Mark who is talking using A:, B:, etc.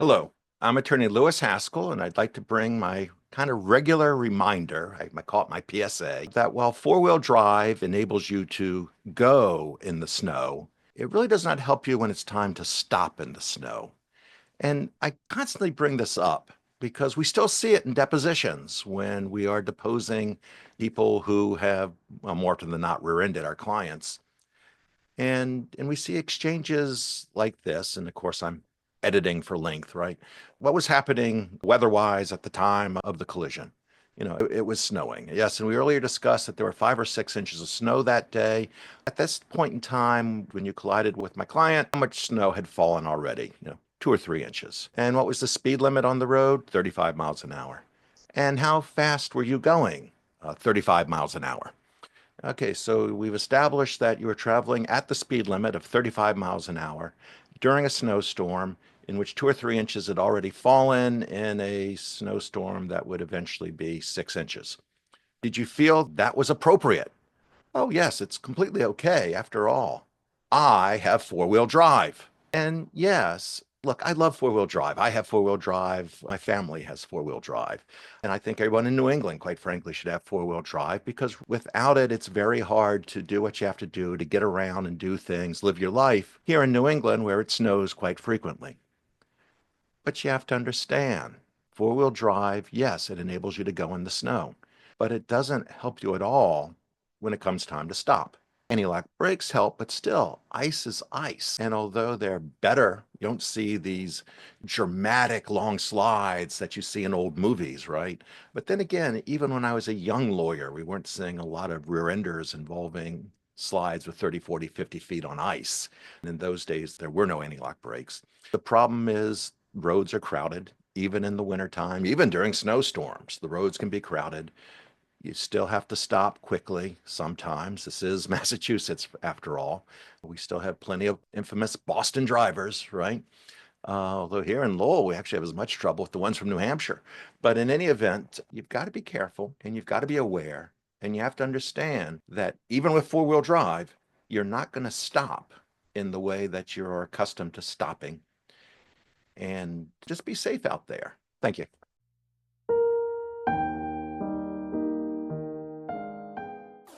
A: Hello, I'm attorney Lewis Haskell, and I'd like to bring my kind of regular reminder, I might call it my PSA, that while four-wheel drive enables you to go in the snow, it really does not help you when it's time to stop in the snow. And I constantly bring this up because we still see it in depositions when we are deposing people who have, well, more often than not, rear-ended our clients. And we see exchanges like this, and of course I'm editing for length, right? What was happening weather-wise at the time of the collision? It was snowing. Yes, and we earlier discussed that there were 5 or 6 inches of snow that day. At this point in time, when you collided with my client, how much snow had fallen already? 2 or 3 inches. And what was the speed limit on the road? 35 miles an hour. And how fast were you going? 35 miles an hour. Okay, so we've established that you were traveling at the speed limit of 35 miles an hour during a snowstorm in which 2 or 3 inches had already fallen in a snowstorm that would eventually be 6 inches. Did you feel that was appropriate? Oh, yes, it's completely okay. After all, I have four-wheel drive. And yes, look, I love four-wheel drive. I have four-wheel drive. My family has four-wheel drive. And I think everyone in New England, quite frankly, should have four-wheel drive because without it, it's very hard to do what you have to do to get around and do things, live your life here in New England where it snows quite frequently. But you have to understand, four-wheel drive, yes, it enables you to go in the snow, but it doesn't help you at all when it comes time to stop. Anti-lock brakes help, but still, ice is ice. And although they're better, you don't see these dramatic long slides that you see in old movies, right? But then again, even when I was a young lawyer, we weren't seeing a lot of rear-enders involving slides with 30, 40, 50 feet on ice. And in those days, there were no anti-lock brakes. The problem is roads are crowded, even in the wintertime, even during snowstorms. The roads can be crowded. You still have to stop quickly sometimes. This is Massachusetts, after all. We still have plenty of infamous Boston drivers, right? Although here in Lowell, we actually have as much trouble with the ones from New Hampshire. But in any event, you've got to be careful and you've got to be aware. And you have to understand that even with four-wheel drive, you're not going to stop in the way that you're accustomed to stopping. And just be safe out there. Thank you.